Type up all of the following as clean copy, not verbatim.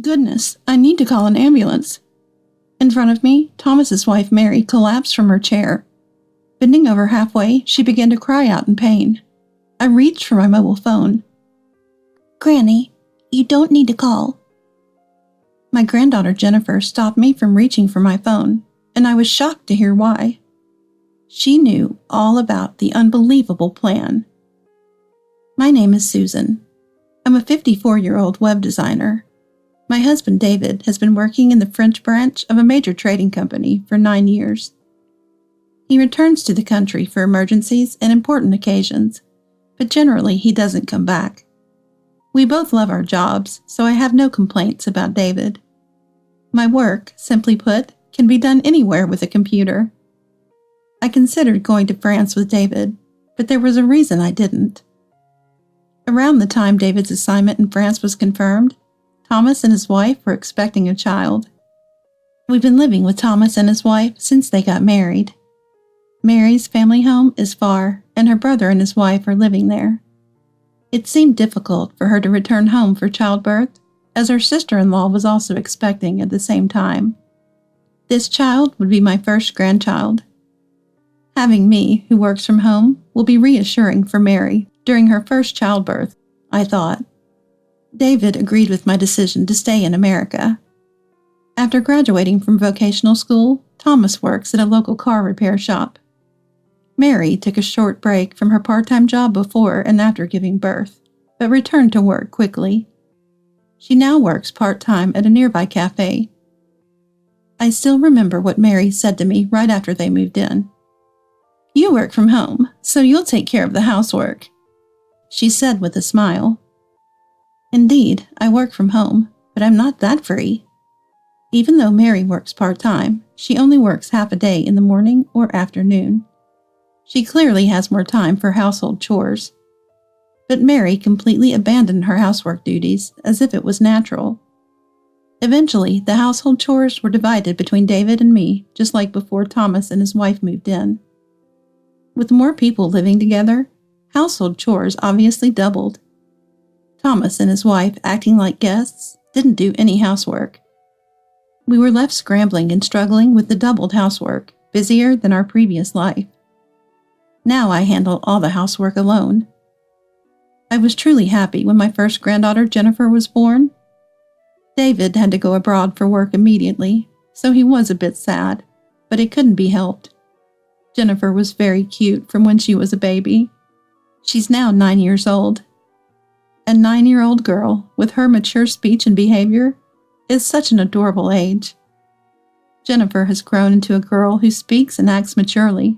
Goodness, I need to call an ambulance. In front of me, Thomas's wife Mary collapsed from her chair. Bending over halfway, she began to cry out in pain. I reached for my mobile phone. Granny, you don't need to call. My granddaughter Jennifer stopped me from reaching for my phone, and I was shocked to hear why. She knew all about the unbelievable plan. My name is Susan. I'm a 54-year-old web designer. My husband David has been working in the French branch of a major trading company for 9 years. He returns to the country for emergencies and important occasions, but generally he doesn't come back. We both love our jobs, so I have no complaints about David. My work, simply put, can be done anywhere with a computer. I considered going to France with David, but there was a reason I didn't. Around the time David's assignment in France was confirmed, Thomas and his wife were expecting a child. We've been living with Thomas and his wife since they got married. Mary's family home is far, and her brother and his wife are living there. It seemed difficult for her to return home for childbirth, as her sister-in-law was also expecting at the same time. This child would be my first grandchild. Having me, who works from home, will be reassuring for Mary during her first childbirth, I thought. David agreed with my decision to stay in America. After graduating from vocational school, Thomas works at a local car repair shop. Mary took a short break from her part-time job before and after giving birth, but returned to work quickly. She now works part-time at a nearby cafe. I still remember what Mary said to me right after they moved in. "You work from home, so you'll take care of the housework," she said with a smile. Indeed, I work from home, but I'm not that free. Even though Mary works part-time, she only works half a day in the morning or afternoon. She clearly has more time for household chores. But Mary completely abandoned her housework duties as if it was natural. Eventually, the household chores were divided between David and me, just like before Thomas and his wife moved in. With more people living together, household chores obviously doubled. Thomas and his wife, acting like guests, didn't do any housework. We were left scrambling and struggling with the doubled housework, busier than our previous life. Now I handle all the housework alone. I was truly happy when my first granddaughter Jennifer was born. David had to go abroad for work immediately, so he was a bit sad, but it couldn't be helped. Jennifer was very cute from when she was a baby. She's now 9 years old. A 9-year-old girl, with her mature speech and behavior, is such an adorable age. Jennifer has grown into a girl who speaks and acts maturely.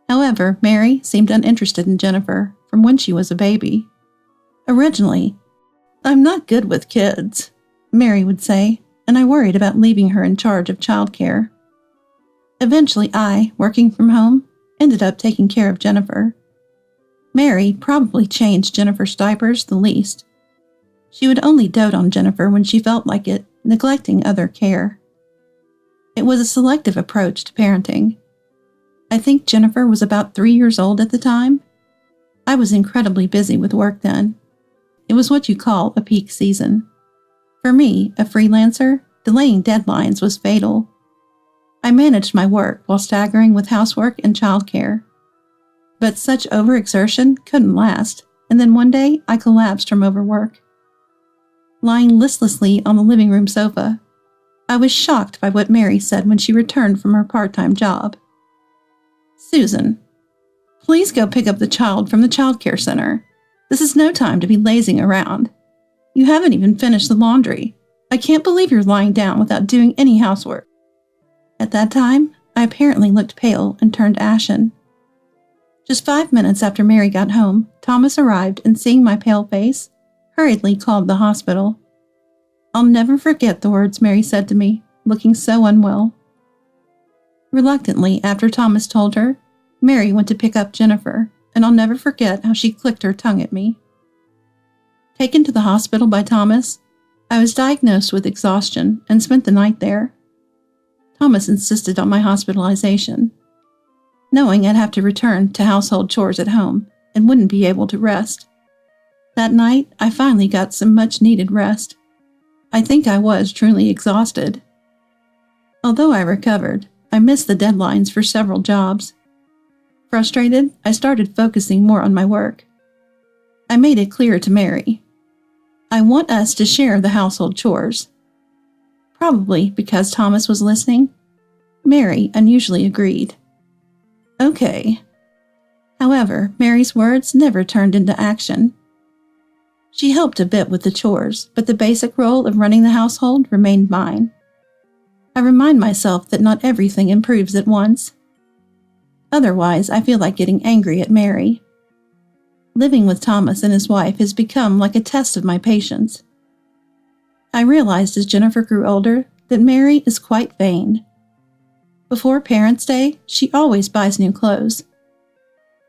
However, Mary seemed uninterested in Jennifer from when she was a baby. Originally, "I'm not good with kids," Mary would say, and I worried about leaving her in charge of childcare. Eventually I, working from home, ended up taking care of Jennifer. Mary probably changed Jennifer's diapers the least. She would only dote on Jennifer when she felt like it, neglecting other care. It was a selective approach to parenting. I think Jennifer was about 3 years old at the time. I was incredibly busy with work then. It was what you call a peak season. For me, a freelancer, delaying deadlines was fatal. I managed my work while staggering with housework and childcare. But such overexertion couldn't last, and then one day I collapsed from overwork. Lying listlessly on the living room sofa, I was shocked by what Mary said when she returned from her part-time job. "Susan, please go pick up the child from the childcare center. This is no time to be lazing around. You haven't even finished the laundry. I can't believe you're lying down without doing any housework." At that time, I apparently looked pale and turned ashen. Just 5 minutes after Mary got home, Thomas arrived and, seeing my pale face, hurriedly called the hospital. I'll never forget the words Mary said to me, looking so unwell. Reluctantly, after Thomas told her, Mary went to pick up Jennifer, and I'll never forget how she clicked her tongue at me. Taken to the hospital by Thomas, I was diagnosed with exhaustion and spent the night there. Thomas insisted on my hospitalization, knowing I'd have to return to household chores at home and wouldn't be able to rest. That night, I finally got some much-needed rest. I think I was truly exhausted. Although I recovered, I missed the deadlines for several jobs. Frustrated, I started focusing more on my work. I made it clear to Mary. I want us to share the household chores. Probably because Thomas was listening, Mary unusually agreed. Okay. However, Mary's words never turned into action. She helped a bit with the chores, but the basic role of running the household remained mine. I remind myself that not everything improves at once. Otherwise, I feel like getting angry at Mary. Living with Thomas and his wife has become like a test of my patience. I realized as Jennifer grew older that Mary is quite vain. Before Parents' Day, she always buys new clothes.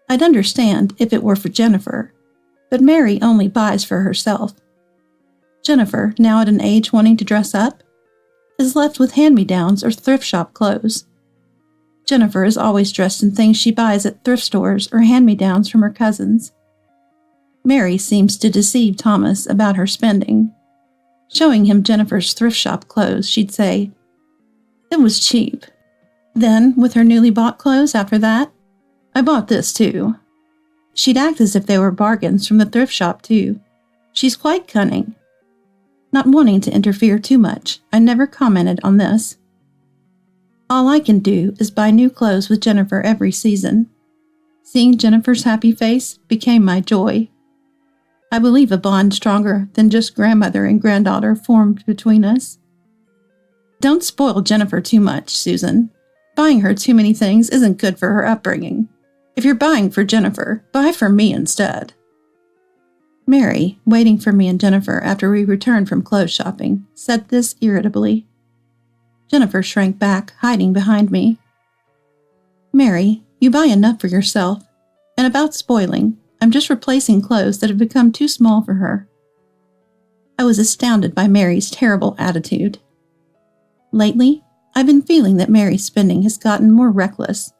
I'd understand if it were for Jennifer, but Mary only buys for herself. Jennifer, now at an age wanting to dress up, is left with hand-me-downs or thrift shop clothes. Jennifer is always dressed in things she buys at thrift stores or hand-me-downs from her cousins. Mary seems to deceive Thomas about her spending. Showing him Jennifer's thrift shop clothes, she'd say, "It was cheap." Then, with her newly bought clothes after that, "I bought this too." She'd act as if they were bargains from the thrift shop too. She's quite cunning. Not wanting to interfere too much, I never commented on this. All I can do is buy new clothes with Jennifer every season. Seeing Jennifer's happy face became my joy. I believe a bond stronger than just grandmother and granddaughter formed between us. Don't spoil Jennifer too much, Susan. Buying her too many things isn't good for her upbringing. If you're buying for Jennifer, buy for me instead. Mary, waiting for me and Jennifer after we returned from clothes shopping, said this irritably. Jennifer shrank back, hiding behind me. Mary, you buy enough for yourself. And about spoiling, I'm just replacing clothes that have become too small for her. I was astounded by Mary's terrible attitude. Lately, I've been feeling that Mary's spending has gotten more reckless.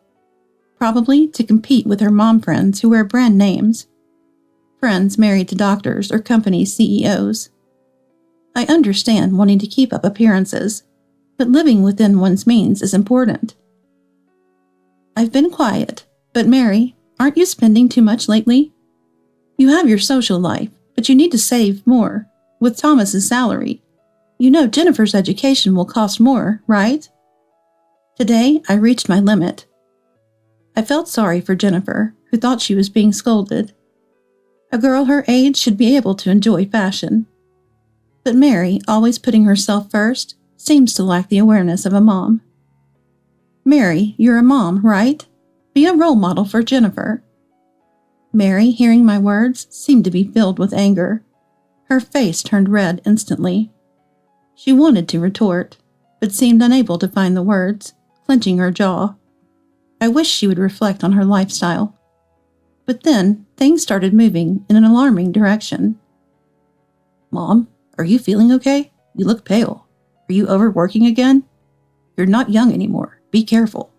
Probably to compete with her mom friends who wear brand names. Friends married to doctors or company CEOs. I understand wanting to keep up appearances, but living within one's means is important. I've been quiet, but Mary, aren't you spending too much lately? You have your social life, but you need to save more. With Thomas's salary, you know Jennifer's education will cost more, right? Today, I reached my limit. I felt sorry for Jennifer, who thought she was being scolded. A girl her age should be able to enjoy fashion. But Mary, always putting herself first, seems to lack the awareness of a mom. Mary, you're a mom, right? Be a role model for Jennifer. Mary, hearing my words, seemed to be filled with anger. Her face turned red instantly. She wanted to retort, but seemed unable to find the words, clenching her jaw. I wished she would reflect on her lifestyle. But then, things started moving in an alarming direction. Mom, are you feeling okay? You look pale. Are you overworking again? You're not young anymore. Be careful.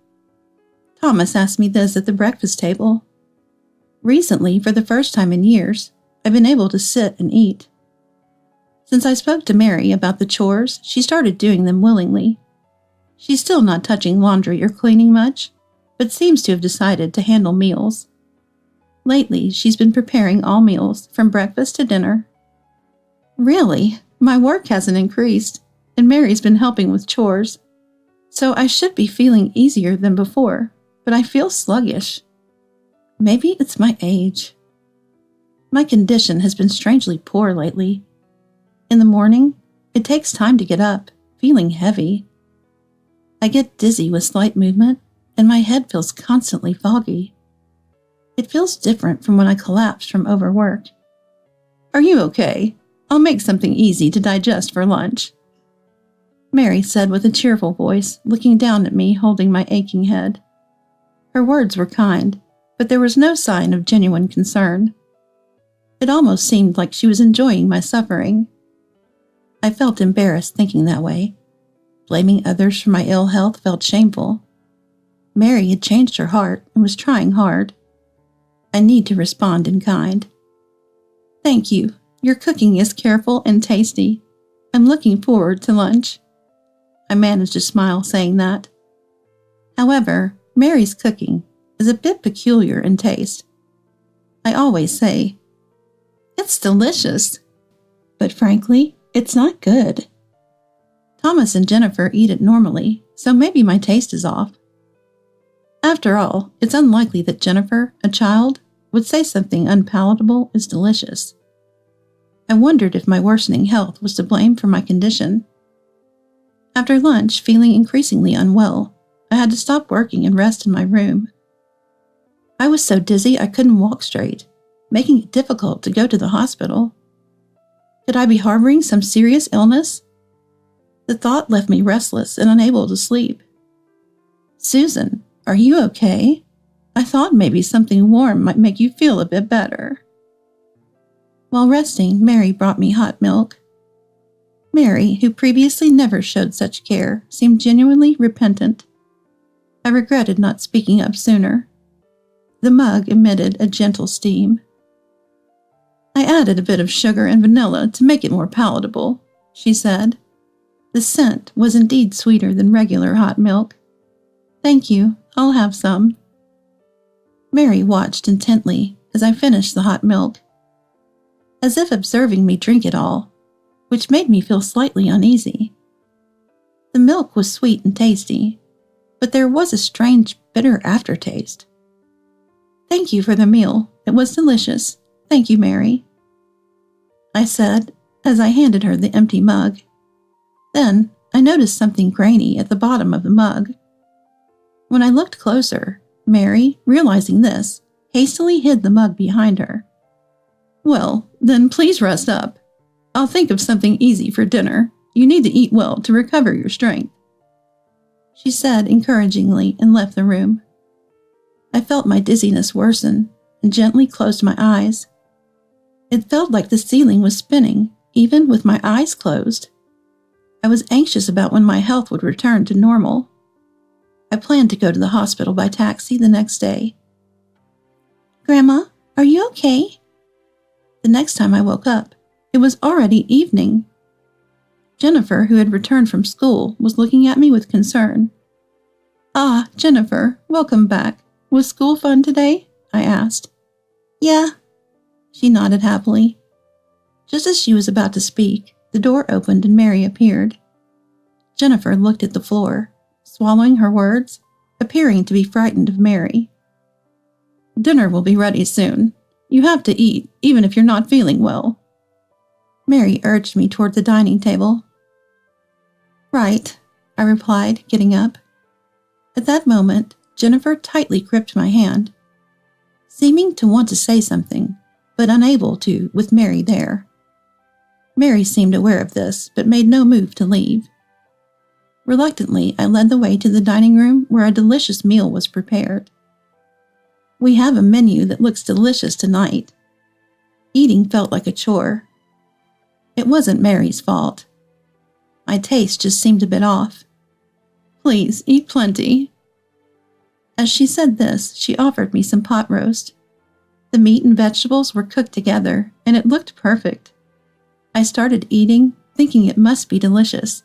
Thomas asked me this at the breakfast table. Recently, for the first time in years, I've been able to sit and eat. Since I spoke to Mary about the chores, she started doing them willingly. She's still not touching laundry or cleaning much, but seems to have decided to handle meals. Lately, she's been preparing all meals, from breakfast to dinner. Really, my work hasn't increased, and Mary's been helping with chores. So I should be feeling easier than before, but I feel sluggish. Maybe it's my age. My condition has been strangely poor lately. In the morning, it takes time to get up, feeling heavy. I get dizzy with slight movement, and my head feels constantly foggy. It feels different from when I collapsed from overwork. Are you okay? I'll make something easy to digest for lunch. Mary said with a cheerful voice, looking down at me holding my aching head. Her words were kind, but there was no sign of genuine concern. It almost seemed like she was enjoying my suffering. I felt embarrassed thinking that way. Blaming others for my ill health felt shameful. Mary had changed her heart and was trying hard. I need to respond in kind. Thank you. Your cooking is careful and tasty. I'm looking forward to lunch. I managed to smile saying that. However, Mary's cooking is a bit peculiar in taste. I always say, "It's delicious," but frankly, it's not good. Thomas and Jennifer eat it normally, so maybe my taste is off. After all, it's unlikely that Jennifer, a child, would say something unpalatable is delicious. I wondered if my worsening health was to blame for my condition. After lunch, feeling increasingly unwell, I had to stop working and rest in my room. I was so dizzy I couldn't walk straight, making it difficult to go to the hospital. Could I be harboring some serious illness? The thought left me restless and unable to sleep. "Susan, are you okay? I thought maybe something warm might make you feel a bit better." While resting, Mary brought me hot milk. Mary, who previously never showed such care, seemed genuinely repentant. I regretted not speaking up sooner. The mug emitted a gentle steam. "I added a bit of sugar and vanilla to make it more palatable," she said. The scent was indeed sweeter than regular hot milk. "Thank you, I'll have some." Mary watched intently as I finished the hot milk, as if observing me drink it all, which made me feel slightly uneasy. The milk was sweet and tasty, but there was a strange, bitter aftertaste. "Thank you for the meal. It was delicious. Thank you, Mary," I said as I handed her the empty mug. Then I noticed something grainy at the bottom of the mug. When I looked closer, Mary, realizing this, hastily hid the mug behind her. "Well, then please rest up. I'll think of something easy for dinner. You need to eat well to recover your strength," she said encouragingly and left the room. I felt my dizziness worsen and gently closed my eyes. It felt like the ceiling was spinning, even with my eyes closed. I was anxious about when my health would return to normal. I planned to go to the hospital by taxi the next day. "Grandma, are you okay?" The next time I woke up, it was already evening. Jennifer, who had returned from school, was looking at me with concern. "Ah, Jennifer, welcome back. Was school fun today?" I asked. "Yeah," she nodded happily. Just as she was about to speak, the door opened and Mary appeared. Jennifer looked at the floor, swallowing her words, appearing to be frightened of Mary. "Dinner will be ready soon. You have to eat, even if you're not feeling well." Mary urged me toward the dining table. "Right," I replied, getting up. At that moment, Jennifer tightly gripped my hand, seeming to want to say something, but unable to with Mary there. Mary seemed aware of this, but made no move to leave. Reluctantly, I led the way to the dining room where a delicious meal was prepared. We have a menu that looks delicious tonight. Eating felt like a chore. It wasn't Mary's fault. My taste just seemed a bit off. "Please, eat plenty." As she said this, she offered me some pot roast. The meat and vegetables were cooked together, and it looked perfect. I started eating, thinking it must be delicious.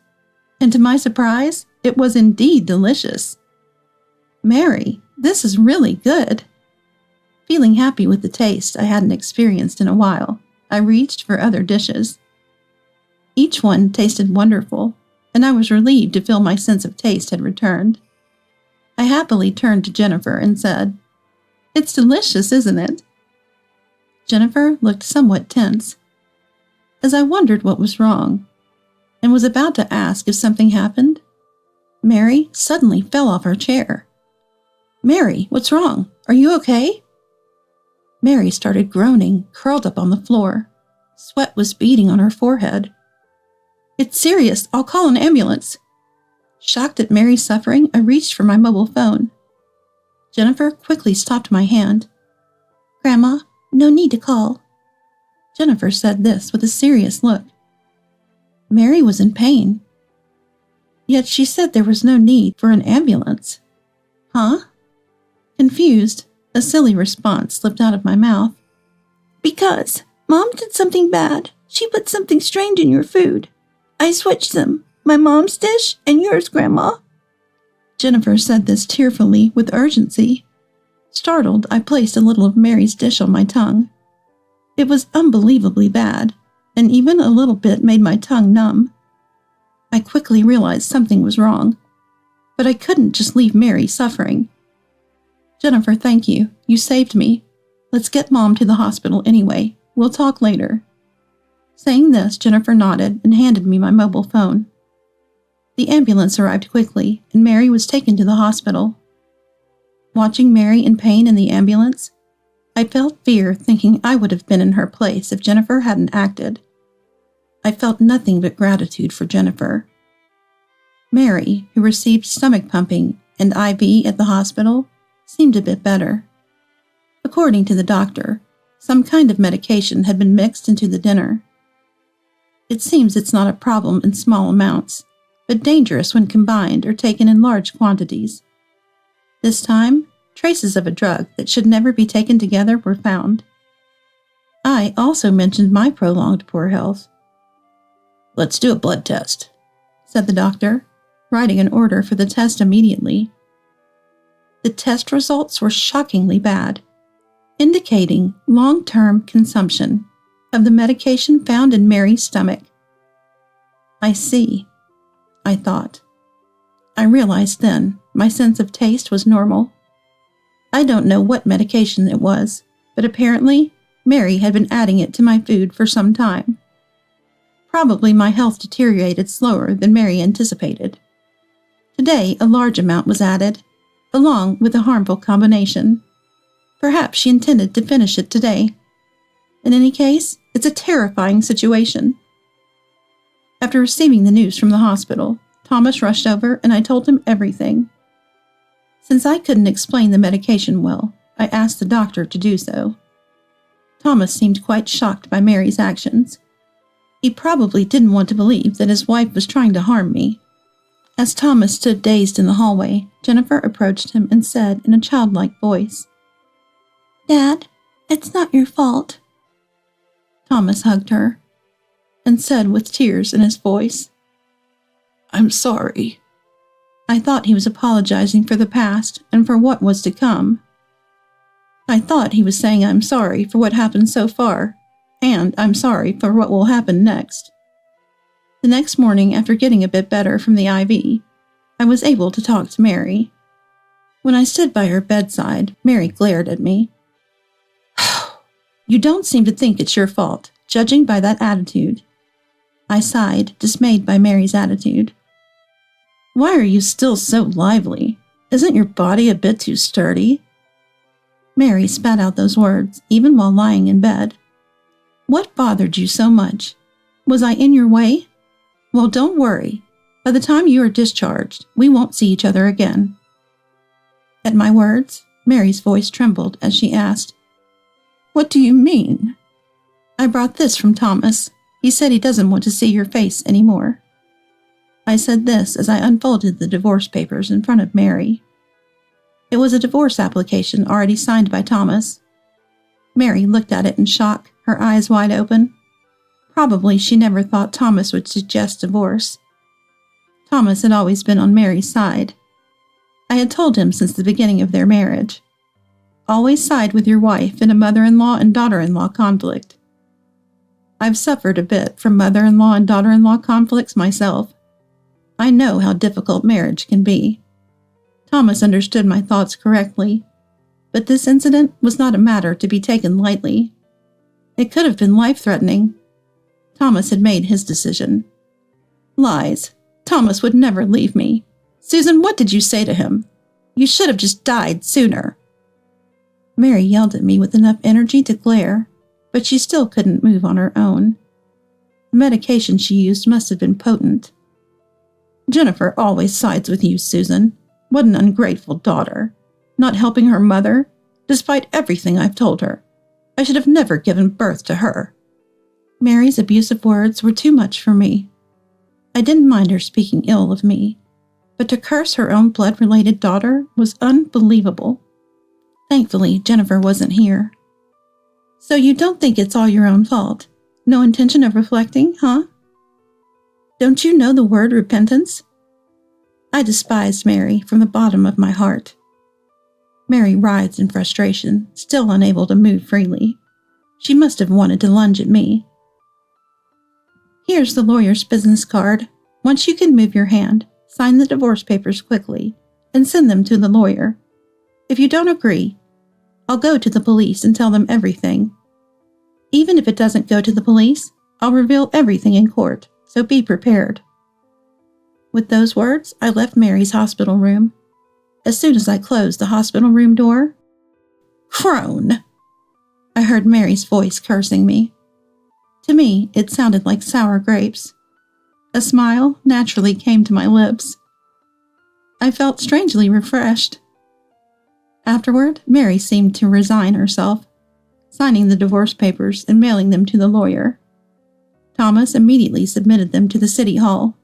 And to my surprise, it was indeed delicious. "Mary, this is really good." Feeling happy with the taste I hadn't experienced in a while, I reached for other dishes. Each one tasted wonderful, and I was relieved to feel my sense of taste had returned. I happily turned to Jennifer and said, "It's delicious, isn't it?" Jennifer looked somewhat tense, as I wondered what was wrong, and was about to ask if something happened. Mary suddenly fell off her chair. "Mary, what's wrong? Are you okay?" Mary started groaning, curled up on the floor. Sweat was beading on her forehead. "It's serious. I'll call an ambulance." Shocked at Mary's suffering, I reached for my mobile phone. Jennifer quickly stopped my hand. "Grandma, no need to call." Jennifer said this with a serious look. Mary was in pain. Yet she said there was no need for an ambulance. Huh? Confused, a silly response slipped out of my mouth. "Because Mom did something bad. She put something strange in your food. I switched them. My mom's dish and yours, Grandma. Jennifer said this tearfully with urgency. Startled, I placed a little of Mary's dish on my tongue. It was unbelievably bad, and even a little bit made my tongue numb. I quickly realized something was wrong, but I couldn't just leave Mary suffering. Jennifer, thank you. You saved me. Let's get Mom to the hospital anyway. We'll talk later. Saying this, Jennifer nodded and handed me my mobile phone. The ambulance arrived quickly, and Mary was taken to the hospital. Watching Mary in pain in the ambulance, I felt fear, thinking I would have been in her place if Jennifer hadn't acted. I felt nothing but gratitude for Jennifer. Mary, who received stomach pumping and IV at the hospital, seemed a bit better. According to the doctor, some kind of medication had been mixed into the dinner. It seems it's not a problem in small amounts, but dangerous when combined or taken in large quantities. This time, traces of a drug that should never be taken together were found. I also mentioned my prolonged poor health. "Let's do a blood test," said the doctor, writing an order for the test immediately. The test results were shockingly bad, indicating long-term consumption of the medication found in Mary's stomach. I see, I thought. I realized then my sense of taste was normal. I don't know what medication it was, but apparently Mary had been adding it to my food for some time. Probably my health deteriorated slower than Mary anticipated. Today, a large amount was added, along with a harmful combination. Perhaps she intended to finish it today. In any case, it's a terrifying situation. After receiving the news from the hospital, Thomas rushed over and I told him everything. Since I couldn't explain the medication well, I asked the doctor to do so. Thomas seemed quite shocked by Mary's actions. He probably didn't want to believe that his wife was trying to harm me. As Thomas stood dazed in the hallway, Jennifer approached him and said in a childlike voice, "Dad, it's not your fault." Thomas hugged her and said with tears in his voice, "I'm sorry." I thought he was apologizing for the past and for what was to come. I thought he was saying I'm sorry for what happened so far, and I'm sorry for what will happen next. The next morning, after getting a bit better from the IV, I was able to talk to Mary. When I stood by her bedside, Mary glared at me. "You don't seem to think it's your fault, judging by that attitude." I sighed, dismayed by Mary's attitude. "Why are you still so lively? Isn't your body a bit too sturdy?" Mary spat out those words, even while lying in bed. "What bothered you so much? Was I in your way? Well, don't worry. By the time you are discharged, we won't see each other again." At my words, Mary's voice trembled as she asked, "What do you mean?" "I brought this from Thomas. He said he doesn't want to see your face anymore." I said this as I unfolded the divorce papers in front of Mary. It was a divorce application already signed by Thomas. Mary looked at it in shock, her eyes wide open. Probably she never thought Thomas would suggest divorce. Thomas had always been on Mary's side. I had told him since the beginning of their marriage. Always side with your wife in a mother-in-law and daughter-in-law conflict. I've suffered a bit from mother-in-law and daughter-in-law conflicts myself. I know how difficult marriage can be. Thomas understood my thoughts correctly, but this incident was not a matter to be taken lightly. It could have been life-threatening. Thomas had made his decision. Lies. Thomas would never leave me. Susan, what did you say to him? You should have just died sooner. Mary yelled at me with enough energy to glare, but she still couldn't move on her own. The medication she used must have been potent. Jennifer always sides with you, Susan. What an ungrateful daughter. Not helping her mother, despite everything I've told her. I should have never given birth to her. Mary's abusive words were too much for me. I didn't mind her speaking ill of me, but to curse her own blood-related daughter was unbelievable. Thankfully, Jennifer wasn't here. So you don't think it's all your own fault? No intention of reflecting, huh? Don't you know the word repentance? I despised Mary from the bottom of my heart. Mary writhed in frustration, still unable to move freely. She must have wanted to lunge at me. Here's the lawyer's business card. Once you can move your hand, sign the divorce papers quickly and send them to the lawyer. If you don't agree, I'll go to the police and tell them everything. Even if it doesn't go to the police, I'll reveal everything in court, so be prepared. With those words, I left Mary's hospital room. As soon as I closed the hospital room door, "Crone!" I heard Mary's voice cursing me. To me, it sounded like sour grapes. A smile naturally came to my lips. I felt strangely refreshed. Afterward, Mary seemed to resign herself, signing the divorce papers and mailing them to the lawyer. Thomas immediately submitted them to the city hall.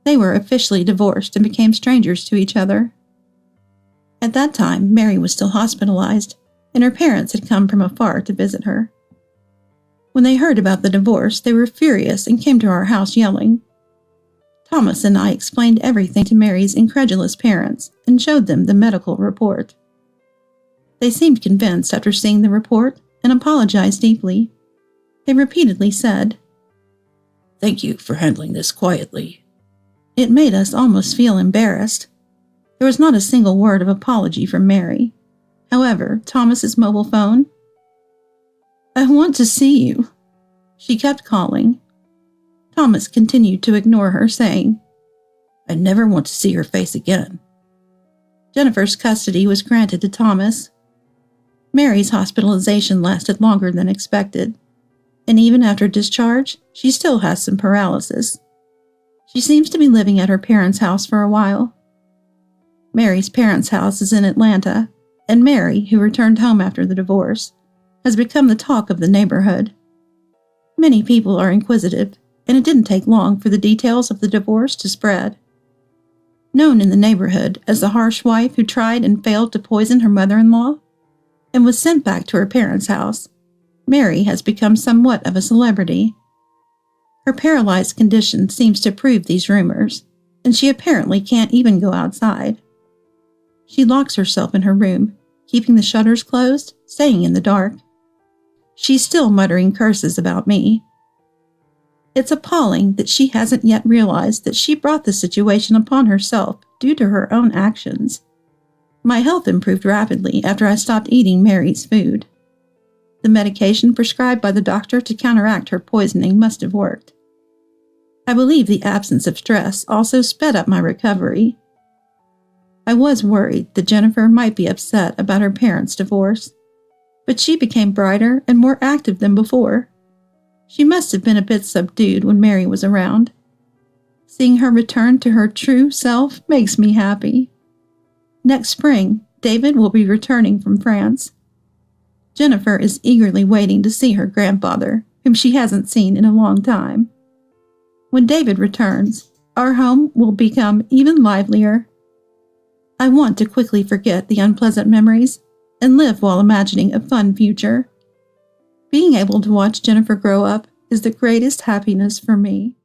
They were officially divorced and became strangers to each other. At that time, Mary was still hospitalized, and her parents had come from afar to visit her. When they heard about the divorce, they were furious and came to our house yelling. Thomas and I explained everything to Mary's incredulous parents and showed them the medical report. They seemed convinced after seeing the report and apologized deeply. They repeatedly said, "Thank you for handling this quietly." It made us almost feel embarrassed. There was not a single word of apology from Mary. However, Thomas's mobile phone, "I want to see you." She kept calling. Thomas continued to ignore her, saying, "I never want to see her face again." Jennifer's custody was granted to Thomas. Mary's hospitalization lasted longer than expected, and even after discharge, she still has some paralysis. She seems to be living at her parents' house for a while. Mary's parents' house is in Atlanta, and Mary, who returned home after the divorce, has become the talk of the neighborhood. Many people are inquisitive, and it didn't take long for the details of the divorce to spread. Known in the neighborhood as the harsh wife who tried and failed to poison her mother-in-law and was sent back to her parents' house, Mary has become somewhat of a celebrity. Her paralyzed condition seems to prove these rumors, and she apparently can't even go outside. She locks herself in her room, keeping the shutters closed, staying in the dark. She's still muttering curses about me. It's appalling that she hasn't yet realized that she brought the situation upon herself due to her own actions. My health improved rapidly after I stopped eating Mary's food. The medication prescribed by the doctor to counteract her poisoning must have worked. I believe the absence of stress also sped up my recovery. I was worried that Jennifer might be upset about her parents' divorce, but she became brighter and more active than before. She must have been a bit subdued when Mary was around. Seeing her return to her true self makes me happy. Next spring, David will be returning from France. Jennifer is eagerly waiting to see her grandfather, whom she hasn't seen in a long time. When David returns, our home will become even livelier. I want to quickly forget the unpleasant memories and live while imagining a fun future. Being able to watch Jennifer grow up is the greatest happiness for me.